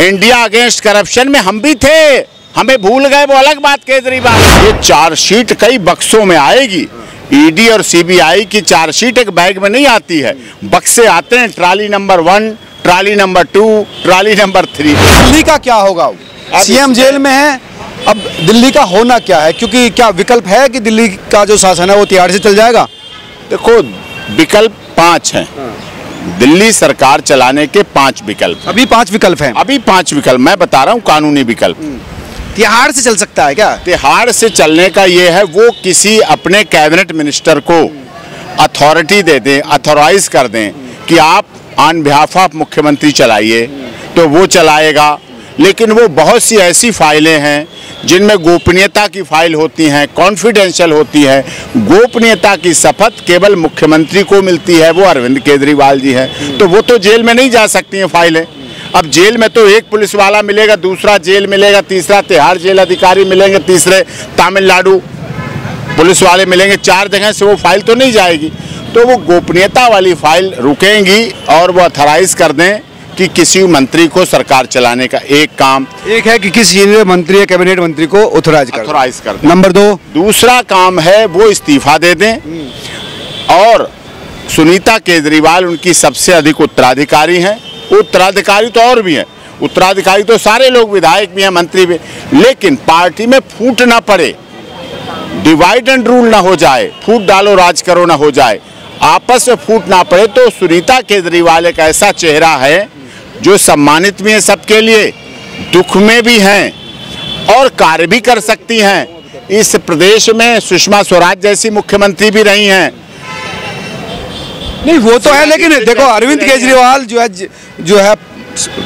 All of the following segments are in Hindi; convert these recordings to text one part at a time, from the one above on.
इंडिया अगेंस्ट करप्शन में हम भी थे, हमें भूल गए वो अलग बात। केजरीवाल ये चार्जशीट कई बक्सों में आएगी। ईडी और सीबीआई की चार्जशीट एक बैग में नहीं आती है, बक्से आते हैं, trolley number 1, trolley number 2, trolley number 3। Delhi का क्या होगा? सीएम जेल में है, अब दिल्ली का होना क्या है? क्योंकि क्या विकल्प है कि दिल्ली का जो शासन है वो तिहाड़ से चल जाएगा? देखो, विकल्प 5 हैं। दिल्ली सरकार चलाने के 5 विकल्प। अभी 5 विकल्प हैं। अभी 5 विकल्प मैं बता रहा हूँ, कानूनी विकल्प। तिहाड़ से चल सकता है क्या? तिहाड़ से चलने का ये है, वो किसी अपने कैबिनेट मिनिस्टर को अथॉरिटी दे दें, अथॉराइज कर दें कि आप ऑन बिहाफ ऑफ मुख्यमंत्री चलाइए, तो वो चलाएगा। लेकिन वो बहुत सी ऐसी फाइलें हैं जिनमें गोपनीयता की फाइल होती हैं, कॉन्फिडेंशियल होती है। गोपनीयता की शपथ केवल मुख्यमंत्री को मिलती है, वो अरविंद केजरीवाल जी हैं, तो वो तो जेल में नहीं जा सकती हैं फाइलें। अब जेल में तो एक पुलिस वाला मिलेगा, दूसरा जेल मिलेगा, तीसरा तिहाड़ जेल अधिकारी मिलेंगे, तीसरे तमिलनाडु पुलिस वाले मिलेंगे, 4 जगह से वो फाइल तो नहीं जाएगी। तो वो गोपनीयता वाली फाइल रुकेंगी और वो अथॉराइज कर दें कि किसी मंत्री को सरकार चलाने का एक काम। एक है कि किसी सीनियर मंत्री या कैबिनेट मंत्री को अथॉराइज कर दें। नंबर 2, दूसरा काम है वो इस्तीफा दे दें। और सुनीता केजरीवाल उनकी सबसे अधिक उत्तराधिकारी हैं। उत्तराधिकारी तो और भी हैं, उत्तराधिकारी तो सारे लोग, विधायक भी हैं, मंत्री भी, लेकिन पार्टी में फूट ना पड़े, डिवाइड एंड रूल ना हो जाए, फूट डालो राज करो ना हो जाए, आपस में फूट ना पड़े। तो सुनीता केजरीवाल एक ऐसा चेहरा है जो सम्मानित भी है सबके लिए, दुख में भी हैं और कार्य भी कर सकती हैं। इस प्रदेश में सुषमा स्वराज जैसी मुख्यमंत्री भी रही हैं। नहीं वो तो है, लेकिन देखो अरविंद केजरीवाल जो है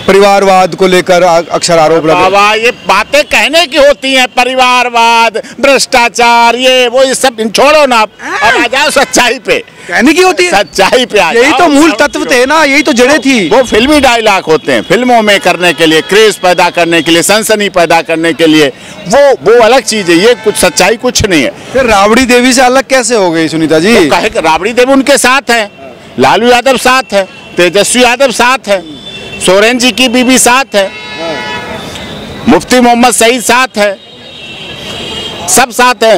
परिवारवाद को लेकर अक्सर आरोप लगा। ये बातें कहने की होती हैं, परिवारवाद, भ्रष्टाचार, ये सब छोड़ो ना, अब आ जाओ सच्चाई पे। कहने की होती है, सच्चाई पे आ जाओ। यही तो मूल तत्व थे ना, यही तो जड़ें थी। वो फिल्मी डायलॉग होते हैं, फिल्मों में करने के लिए, क्रेज पैदा करने के लिए, सनसनी पैदा करने के लिए, वो अलग चीज है। ये कुछ सच्चाई कुछ नहीं है। फिर राबड़ी देवी से अलग कैसे हो गई सुनीता जी? तो कहे राबड़ी देवी उनके साथ है, लालू यादव साथ है, तेजस्वी यादव साथ है, सोरेन जी की बीबी साथ है, मुफ्ती मोहम्मद सईद साथ है, सब साथ है,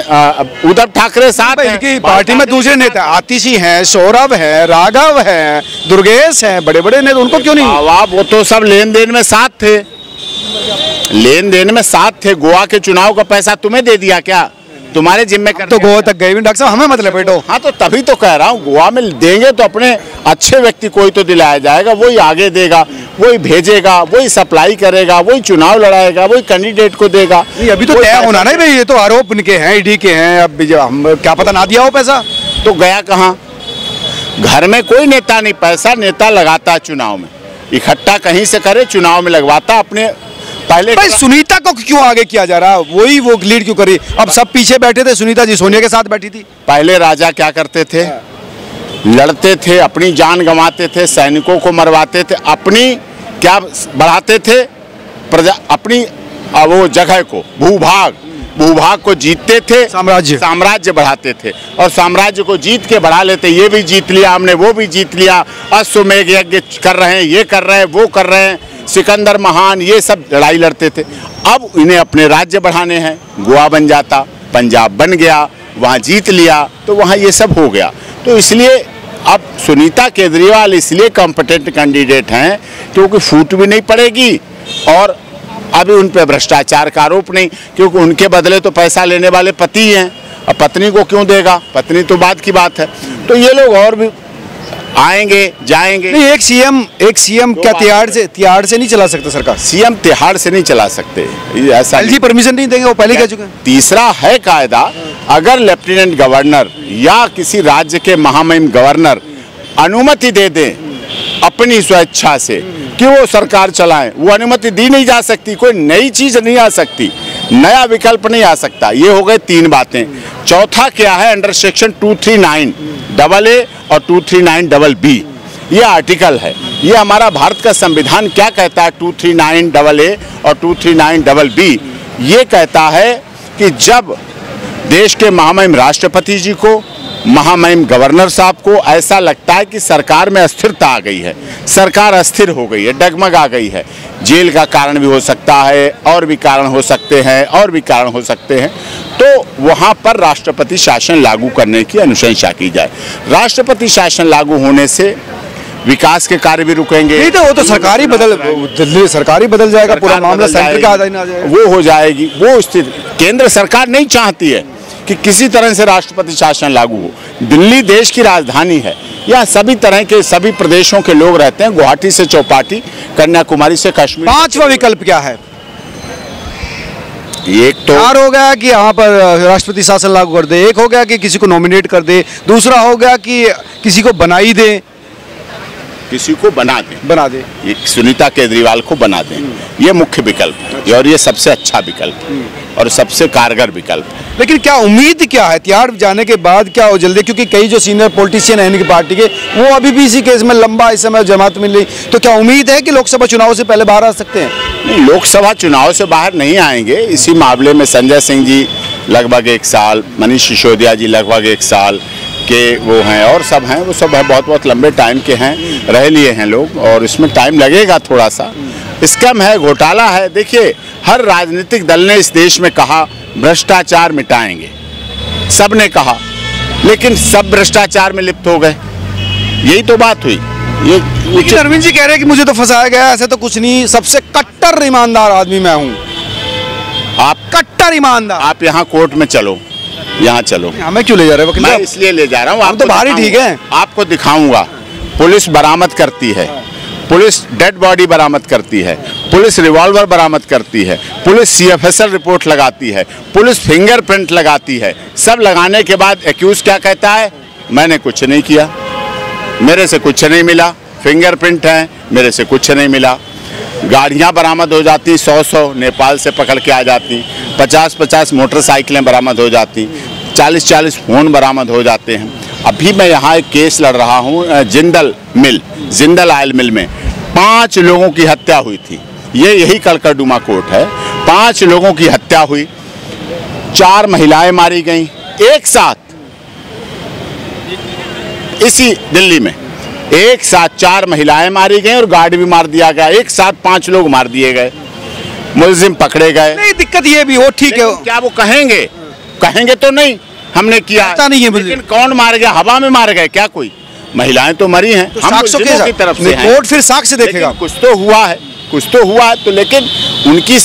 उद्धव ठाकरे साथ है। इनकी पार्टी में दूसरे नेता आतिशी हैं, सौरभ है, राघव है, दुर्गेश हैं, बड़े बड़े नेता, उनको क्यों नहीं? वो तो सब लेन देन में साथ थे, लेन देन में साथ थे। गोवा के चुनाव का पैसा तुम्हें दे दिया क्या? तुम्हारे जिम्मे कर तो गोवा तक गए भी डॉक्टर साहब, हमें मतलब बेटो। हाँ तो तभी तो कह रहा हूँ, गोवा में देंगे तो अपने अच्छे व्यक्ति को ही तो दिलाया जाएगा, वही आगे देगा, वही भेजेगा, वही सप्लाई करेगा, वही चुनाव लड़ाएगा, वही कैंडिडेट को देगा। अभी तो तय होना नहीं भाई, ये तो आरोप उनके हैं, ईडी के हैं, अब हम क्या पता ना दिया हो पैसा। तो गया कहाँ? घर में कोई नेता नहीं, पैसा नेता लगाता है चुनाव में, इकट्ठा कहीं से करे, चुनाव में लगवाता अपने। पहले भाई सुनीता को क्यों आगे किया जा रहा है? वही वो लीड क्यों करी? अब सब पीछे बैठे थे, सुनीता जी सोनिया के साथ बैठी थी। पहले राजा क्या करते थे? लड़ते थे, अपनी जान गंवाते थे, सैनिकों को मरवाते थे, अपनी क्या बढ़ाते थे? प्रजा अपनी वो जगह को, भूभाग को जीतते थे, साम्राज्य बढ़ाते थे, और साम्राज्य को जीत के बढ़ा लेते। ये भी जीत लिया हमने, वो भी जीत लिया, अश्वमेध यज्ञ कर रहे हैं, ये कर रहे हैं, वो कर रहे हैं, सिकंदर महान, ये सब लड़ाई लड़ते थे। अब इन्हें अपने राज्य बढ़ाने हैं, गोवा बन जाता, पंजाब बन गया, वहाँ जीत लिया, तो वहाँ ये सब हो गया। तो इसलिए अब सुनीता केजरीवाल इसलिए कॉम्पिटेंट कैंडिडेट हैं क्योंकि फूट भी नहीं पड़ेगी और अभी उन पे भ्रष्टाचार का आरोप नहीं, क्योंकि उनके बदले तो पैसा लेने वाले पति हैं, अब पत्नी को क्यों देगा? पत्नी तो बाद की बात है। तो ये लोग और भी आएंगे जाएंगे। नहीं, एक सीएम क्या तिहाड़ से नहीं चला सकता सरकार? सीएम तिहाड़ से नहीं चला सकते, ऐसा एलजी परमिशन नहीं देंगे, वो पहले कह चुके हैं। तीसरा है कायदा, अगर लेफ्टिनेंट गवर्नर या किसी राज्य के महामहिम गवर्नर अनुमति दे दें अपनी स्वेच्छा से कि वो सरकार चलाएं, वो अनुमति दी नहीं जा सकती। कोई नई चीज नहीं आ सकती, नया विकल्प नहीं आ सकता। ये हो गए 3 बातें। चौथा क्या है? अंडर सेक्शन 239AA और 239BB ये आर्टिकल है। ये हमारा भारत का संविधान क्या कहता है? 239AA और 239BB ये कहता है कि जब देश के महामहिम राष्ट्रपति जी को महामहिम गवर्नर साहब को ऐसा लगता है कि सरकार में अस्थिरता आ गई है, सरकार अस्थिर हो गई है, डगमगा गई है। जेल का कारण भी हो सकता है, और भी कारण हो सकते हैं, और भी कारण हो सकते हैं। तो वहाँ पर राष्ट्रपति शासन लागू करने की अनुशंसा की जाए। राष्ट्रपति शासन लागू होने से विकास के कार्य भी रुकेंगे। नहीं तो वो तो सरकारी दिल्ली सरकारी बदल जाएगा, पूरा मामला सेंटर का अधीन आ जाएगा। वो हो जाएगी वो स्थिति। केंद्र सरकार नहीं चाहती है कि किसी तरह से राष्ट्रपति शासन लागू हो। दिल्ली देश की राजधानी है, यहाँ सभी तरह के सभी प्रदेशों के लोग रहते हैं, गुवाहाटी से चौपाटी, कन्याकुमारी से कश्मीर। पांचवा विकल्प क्या है? एक तो हो गया कि यहाँ पर राष्ट्रपति शासन लागू कर दे, एक हो गया कि किसी को नॉमिनेट कर दे, दूसरा हो गया कि किसी को बनाई दे, किसी को बना दे, ये सुनीता केजरीवाल को बना दें। ये मुख्य विकल्प है और ये सबसे अच्छा विकल्प है और सबसे कारगर विकल्प है। लेकिन क्या उम्मीद क्या है तिहाड़ जाने के बाद, क्या हो जल्दी? क्योंकि कई जो सीनियर पॉलिटिशियन हैं इनकी पार्टी के, वो अभी भी इसी केस में लंबा इस समय जमात मिल रही, तो क्या उम्मीद है कि लोकसभा चुनाव से पहले बाहर आ सकते हैं? नहीं, लोकसभा चुनाव से बाहर नहीं आएंगे। इसी मामले में संजय सिंह जी लगभग 1 साल, मनीष सिसोदिया जी लगभग 1 साल के वो हैं, और सब हैं, वो सब है बहुत लंबे टाइम के हैं, रह लिए हैं लोग, और इसमें टाइम लगेगा थोड़ा सा। स्कैम है, घोटाला है। देखिए, हर राजनीतिक दल ने इस देश में कहा भ्रष्टाचार मिटाएंगे, सब ने कहा, लेकिन सब भ्रष्टाचार में लिप्त हो गए। यही तो बात हुई। ये अरविंद जी कह रहे हैं कि मुझे तो फंसाया गया, ऐसे तो कुछ नहीं, सबसे कट्टर ईमानदार आदमी मैं हूँ। आप कट्टर ईमानदार। आप यहाँ कोर्ट में चलो, यहाँ चलो। हमें क्यों ले जा रहे हो? मैं इसलिए ले जा रहा हूँ, आप तो भारी ठीक है, आपको दिखाऊंगा। पुलिस बरामद करती है, पुलिस डेड बॉडी बरामद करती है, पुलिस रिवॉल्वर बरामद करती है, पुलिस CFSL रिपोर्ट लगाती है, पुलिस फिंगरप्रिंट लगाती है। सब लगाने के बाद एक्यूज क्या कहता है? मैंने कुछ नहीं किया, मेरे से कुछ नहीं मिला, फिंगरप्रिंट है, मेरे से कुछ नहीं मिला। गाड़ियाँ बरामद हो जाती 100 नेपाल से पकड़ के आ जाती, 50 मोटरसाइकिलें बरामद हो जाती, 40 फ़ोन बरामद हो जाते हैं। अभी मैं यहाँ एक केस लड़ रहा हूँ जिंदल ऑयल मिल में 5 लोगों की हत्या हुई थी। यही कड़कड़डुमा कोर्ट है। 5 लोगों की हत्या हुई, 4 महिलाएं मारी गईं एक साथ, इसी दिल्ली में एक साथ 4 महिलाएं मारी गईं और गार्ड भी मार दिया गया। एक साथ 5 लोग मार दिए गए, मुलजिम पकड़े गए। नहीं, दिक्कत ये भी हो, ठीक है, क्या वो कहेंगे तो नहीं हमने किया नहीं है, लेकिन कौन मार गया? हवा में मार गए क्या? कोई महिलाएं तो मरी हैं, तो हम मुल्जिमों की तरफ से हैं। कोर्ट फिर साक्ष्य देखेगा, कुछ तो हुआ है तो, लेकिन उनकी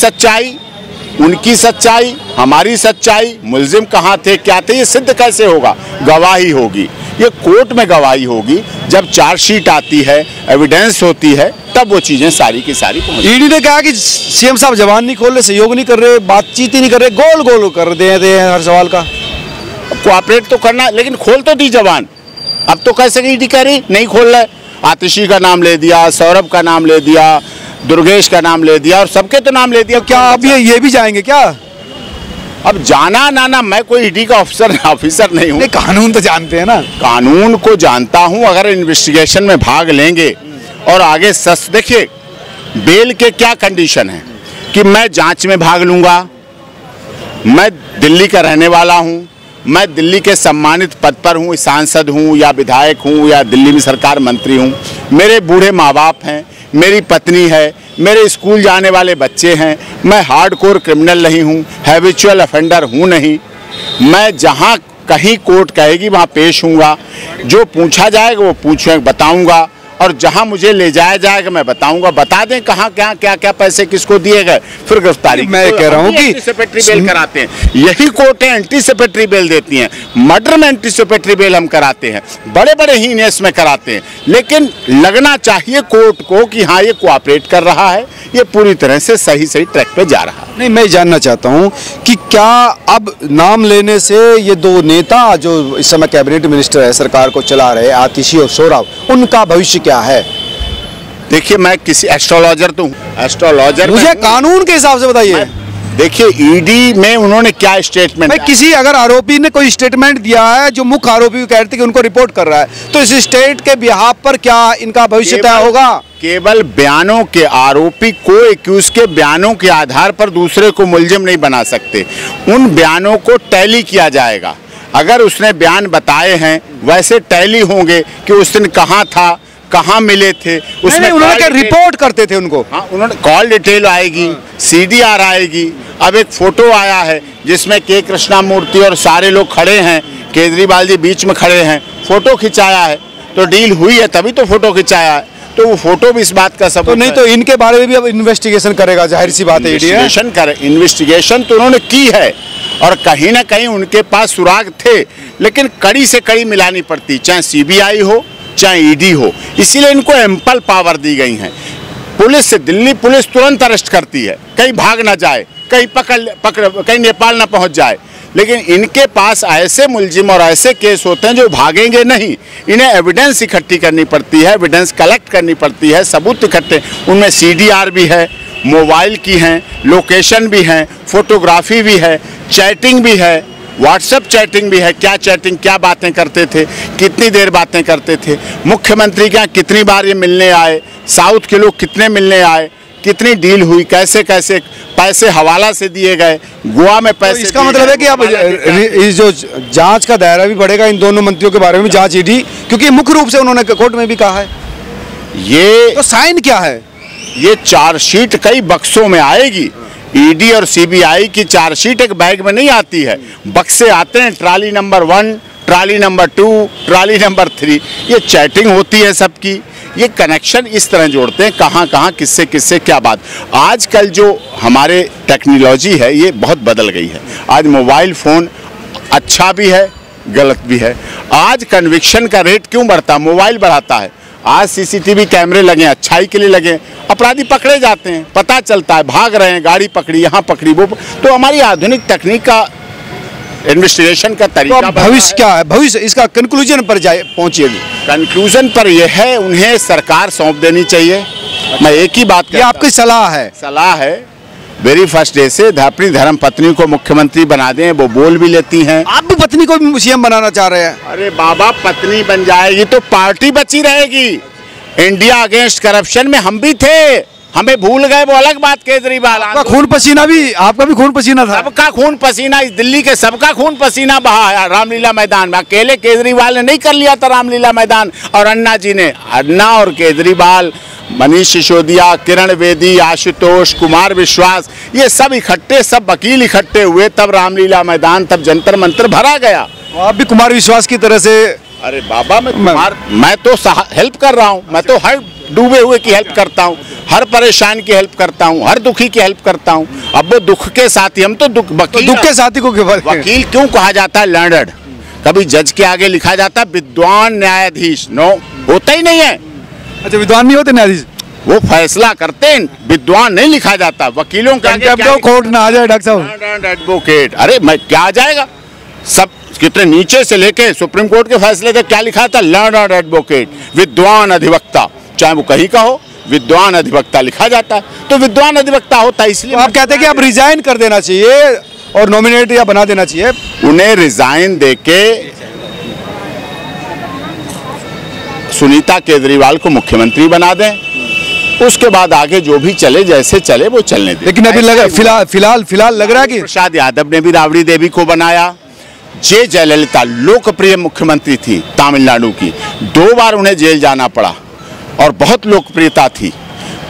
सच्चाई हमारी सच्चाई, मुल्जिम कहाँ थे, क्या थे, ये सिद्ध कैसे होगा? गवाही होगी, ये कोर्ट में गवाही होगी। जब चार्जशीट आती है, एविडेंस होती है, तब वो चीजें सारी की सारी पहुंच। ईडी ने कहा कि सीएम साहब जबान नहीं खोल रहे, सहयोग नहीं कर रहे, बातचीत ही नहीं कर रहे, गोल कर दे हर सवाल का। कोऑपरेट तो करना, लेकिन खोल तो दी जबान। अब तो कैसे ईडी कह रही नहीं खोल रहे? आतिशी का नाम ले दिया, सौरभ का नाम ले दिया, दुर्गेश का नाम ले दिया, और सबके तो नाम ले दिया। क्या अब ये भी जाएंगे क्या? अब जाना ना, मैं कोई ईडी का ऑफिसर नहीं हूँ। कानून तो जानते हैं ना, कानून को जानता हूँ। अगर इन्वेस्टिगेशन में भाग लेंगे और आगे देखिए, बेल के क्या कंडीशन है कि मैं जांच में भाग लूंगा, मैं दिल्ली का रहने वाला हूँ, मैं दिल्ली के सम्मानित पद पर हूँ, सांसद हूँ या विधायक हूँ या दिल्ली में सरकार मंत्री हूँ, मेरे बूढ़े माँ बाप हैं, मेरी पत्नी है, मेरे स्कूल जाने वाले बच्चे हैं, मैं हार्डकोर क्रिमिनल नहीं हूँ, हैबिचुअल ऑफेंडर हूँ नहीं। मैं जहाँ कहीं कोर्ट कहेगी वहाँ पेश हूँगा, जो पूछा जाएगा वो बताऊँगा, और जहां मुझे ले जाया जाएगा मैं बताऊंगा। बता दें कहां क्या पैसे किसको दिए गए, फिर गिरफ्तारी। मैं कह रहा हूं कि एंटीसिपेटरी बेल कराते हैं, यही कोर्ट है एंटीसिपेटरी बेल देती हैं। मर्डर में एंटीसिपेटरी बेल हम कराते हैं, बड़े हीनेस में कराते हैं, लेकिन लगना चाहिए कोर्ट को कि हाँ ये कोऑपरेट कर रहा है, ये पूरी तरह से सही ट्रैक पे जा रहा है। नहीं, मैं जानना चाहता हूं कि क्या अब नाम लेने से ये 2 नेता जो इस समय कैबिनेट मिनिस्टर है, सरकार को चला रहे, आतिशी और सौरभ, उनका भविष्य क्या है? देखिए, मैं किसी एस्ट्रोलॉजर तो हूँ, एस्ट्रोलॉजर मुझे कानून के हिसाब से बताइए। देखिए, ईडी में उन्होंने क्या स्टेटमेंट, किसी अगर आरोपी ने कोई स्टेटमेंट दिया है जो मुख्य आरोपी कहते हैं कि उनको रिपोर्ट कर रहा है, तो इस स्टेट के बिहाफ पर क्या इनका भविष्य तय होगा? केवल बयानों के, आरोपी को एक्यूज के बयानों के आधार पर दूसरे को मुलजिम नहीं बना सकते। उन बयानों को टैली किया जाएगा। अगर उसने बयान बताए हैं वैसे टैली होंगे कि उस दिन कहाँ था, कहाँ मिले थे। उसमें उन्होंने क्या रिपोर्ट करते थे उनको? हाँ, उन्होंने कॉल डिटेल आएगी, CDR आएगी। अब एक फोटो आया है जिसमें के कृष्णामूर्ति और सारे लोग खड़े हैं, केजरीवाल जी बीच में खड़े हैं, फोटो खिंचाया है। तो डील हुई है तभी तो फोटो खिंचाया है, तो वो फोटो भी इस बात का सबूत तो नहीं तो इनके बारे में भी अब इन्वेस्टिगेशन करेगा, जाहिर सी बात है। इन्वेस्टिगेशन तो उन्होंने की है और कहीं ना कहीं उनके पास सुराग थे, लेकिन कड़ी से कड़ी मिलानी पड़ती, चाहे CBI हो चाहे ED हो। इसीलिए इनको एम्पल पावर दी गई है। पुलिस से दिल्ली पुलिस तुरंत अरेस्ट करती है, कहीं भाग ना जाए, कहीं पकड़ कहीं नेपाल ना पहुंच जाए। लेकिन इनके पास ऐसे मुलजिम और ऐसे केस होते हैं जो भागेंगे नहीं। इन्हें एविडेंस इकट्ठी करनी पड़ती है, एविडेंस कलेक्ट करनी पड़ती है, सबूत इकट्ठे, उनमें CDR भी है, मोबाइल की हैं, लोकेशन भी हैं, फोटोग्राफी भी है, चैटिंग भी है, व्हाट्सएप चैटिंग भी है। क्या चैटिंग, क्या बातें करते थे, कितनी देर बातें करते थे, मुख्यमंत्री के यहाँ कितनी बार ये मिलने आए, साउथ के लोग कितने मिलने आए, कितनी डील हुई, कैसे कैसे पैसे हवाला से दिए गए, गोवा में पैसे। तो इसका मतलब है कि अब इस जो जांच का दायरा भी बढ़ेगा इन दोनों मंत्रियों के बारे में, जांच ED, क्योंकि मुख्य रूप से उन्होंने कोर्ट में भी कहा है। ये तो साइन क्या है? ये चार्जशीट कई बक्सों में आएगी। ED और CBI की चार्जशीट एक बैग में नहीं आती है, बक्से आते हैं, trolley number 1, trolley number 2, trolley number 3। ये चैटिंग होती है सबकी, ये कनेक्शन इस तरह जोड़ते हैं, कहाँ कहाँ किससे किससे क्या बात। आजकल जो हमारे टेक्नोलॉजी है ये बहुत बदल गई है। आज मोबाइल फ़ोन अच्छा भी है, गलत भी है। आज कन्विक्शन का रेट क्यों बढ़ता? मोबाइल बढ़ाता है। आज CCTV कैमरे लगे, अच्छाई के लिए लगे, अपराधी पकड़े जाते हैं, पता चलता है, भाग रहे हैं, गाड़ी पकड़ी, यहाँ पकड़ी, वो। तो हमारी आधुनिक तकनीक का इन्वेस्टिगेशन का तरीका। तो भविष्य क्या है? भविष्य इसका कंक्लूजन पर पहुंचिएगी? कंक्लूजन पर यह है, उन्हें सरकार सौंप देनी चाहिए। मैं एक ही बात, ये आपकी सलाह है? सलाह है, वेरी फर्स्ट डे से अपनी धर्म पत्नी को मुख्यमंत्री बना दें। वो बोल भी लेती हैं। आप भी पत्नी को भी CM बनाना चाह रहे हैं? अरे बाबा, पत्नी बन जाएगी तो पार्टी बची रहेगी। इंडिया अगेंस्ट करप्शन में हम भी थे, हमें भूल गए वो अलग बात। केजरीवाल, आपका खून पसीना भी, आपका भी खून पसीना था। सबका खून पसीना, इस दिल्ली के सबका खून पसीना बहा है रामलीला मैदान में। अकेले केजरीवाल ने नहीं कर लिया था रामलीला मैदान, और अन्ना जी ने। अन्ना और केजरीवाल, मनीष सिसोदिया, किरण बेदी, आशुतोष, कुमार विश्वास, ये सब इकट्ठे, सब वकील इकट्ठे हुए, तब रामलीला मैदान, तब जंतर मंतर भरा गया। आप भी कुमार विश्वास की तरह से? अरे बाबा, मैं तो हेल्प कर रहा हूँ। मैं तो हर डूबे हुए की हेल्प करता हूँ, हर परेशान की हेल्प करता हूँ, हर दुखी की हेल्प करता हूँ। अब वो दुख के साथी, हम तो वकील। दुख के साथी को वकील क्यों कहा जाता है? लर्नड। कभी जज के आगे लिखा जाता है विद्वान न्यायाधीश, नो, होता ही नहीं है। अच्छा, विद्वान नहीं होते न्यायाधीश? वो फैसला करते हैं, विद्वान नहीं लिखा जाता। वकीलों के आगे कोर्ट ना आ जाए डॉक्टर साहब, एडवोकेट। अरे मैं क्या आ जाएगा, सब कितने नीचे से लेके सुप्रीम कोर्ट के फैसले तक क्या लिखा था? लर्नड एडवोकेट, विद्वान अधिवक्ता, चाहे वो कहीं का हो, विद्वान अधिवक्ता लिखा जाता है। तो विद्वान अधिवक्ता होता है, इसलिए आप कहते हैं कि आप रिजाइन कर देना चाहिए और नॉमिनेट या बना देना चाहिए। उन्हें रिजाइन देके सुनीता केजरीवाल को मुख्यमंत्री बना दें, उसके बाद आगे जो भी चले, जैसे चले वो चलने दें। लेकिन अभी फिलहाल लग रहा है कि प्रसाद यादव ने भी राबड़ी देवी को बनाया। जयललिता लोकप्रिय मुख्यमंत्री थी तमिलनाडु की, 2 बार उन्हें जेल जाना पड़ा और बहुत लोकप्रियता थी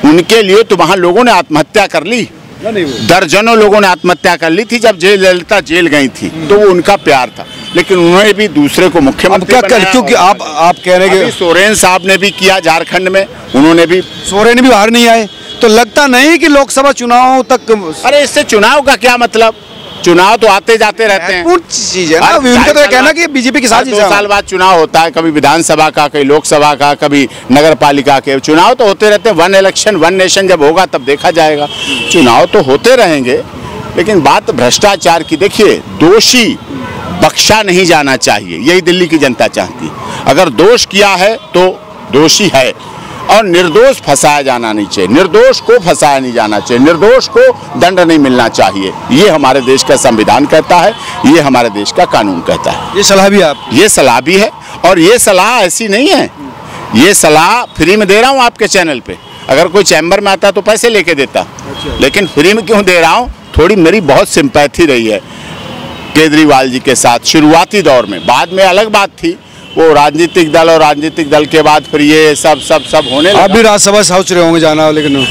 उनके लिए। तो वहां लोगों ने आत्महत्या कर ली, दर्जनों लोगों ने आत्महत्या कर ली थी जब जयललिता जेल गई थी। तो वो उनका प्यार था, लेकिन उन्होंने भी दूसरे को मुख्यमंत्री बनाया। क्योंकि आप कह रहे हैं कि सोरेन साहब ने भी किया झारखंड में, उन्होंने भी, सोरेन भी बाहर नहीं आए। तो लगता नहीं कि लोकसभा चुनाव तक? अरे इससे चुनाव का क्या मतलब? चुनाव तो आते जाते रहते हैं, चीज है ना। उनका तो कहना कि बीजेपी के साथ 2 साल बाद चुनाव होता है, कभी विधानसभा का, कभी लोकसभा का, कभी नगर पालिका के। चुनाव तो होते रहते हैं। 1 इलेक्शन 1 नेशन जब होगा तब देखा जाएगा। चुनाव तो होते रहेंगे, लेकिन बात भ्रष्टाचार की। देखिए, दोषी बख्शा नहीं जाना चाहिए, यही दिल्ली की जनता चाहती। अगर दोष किया है तो दोषी है, और निर्दोष फंसाया जाना नहीं चाहिए, निर्दोष को फंसाया नहीं जाना चाहिए, निर्दोष को दंड नहीं मिलना चाहिए। ये हमारे देश का संविधान कहता है, ये हमारे देश का कानून कहता है। ये सलाह भी ये सलाह भी है, और ये सलाह ऐसी नहीं है, ये सलाह फ्री में दे रहा हूँ आपके चैनल पे। अगर कोई चैम्बर में आता तो पैसे लेके देता, लेकिन फ्री में क्यों दे रहा हूँ? थोड़ी मेरी बहुत सिंपैथी रही है। केजरीवाल जी के साथ शुरुआती दौर में। बाद में अलग बात थी, वो राजनीतिक दल और राजनीतिक दल के बाद फिर ये सब होने लगा। आप भी राज्यसभा सोच रहे होंगे जाना, लेकिन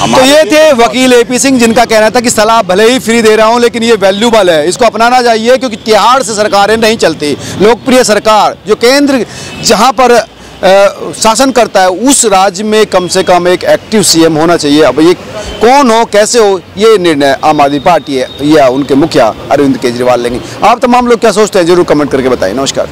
तो ये थे वकील AP सिंह, जिनका कहना था कि सलाह भले ही फ्री दे रहा हूं लेकिन ये वैल्यूबल है, इसको अपनाना चाहिए, क्योंकि तिहाड़ से सरकारें नहीं चलती। लोकप्रिय सरकार जो केंद्र जहां पर शासन करता है उस राज्य में कम से कम एक एक्टिव CM होना चाहिए। अब ये कौन हो कैसे हो ये निर्णय आम आदमी पार्टी है या उनके मुखिया अरविंद केजरीवाल लेंगे। आप तमाम लोग क्या सोचते हैं जरूर कमेंट करके बताइए। नमस्कार।